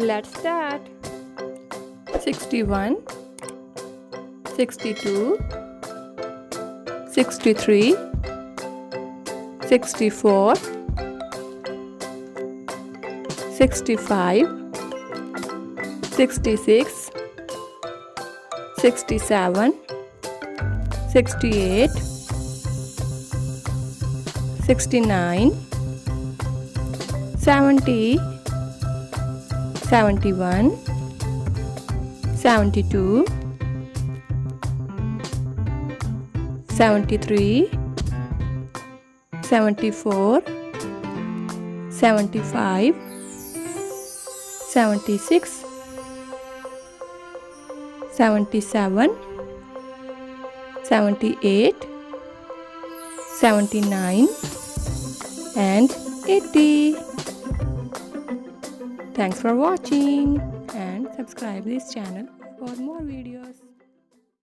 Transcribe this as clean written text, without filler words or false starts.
Let's start. 61, 62, 63, 64, 65, 66, 67, 68, 69, 70, 71, 72, 73, 74, 75, 76, 77, 78, 79 and 80. Thanks for watching and subscribe this channel for more videos.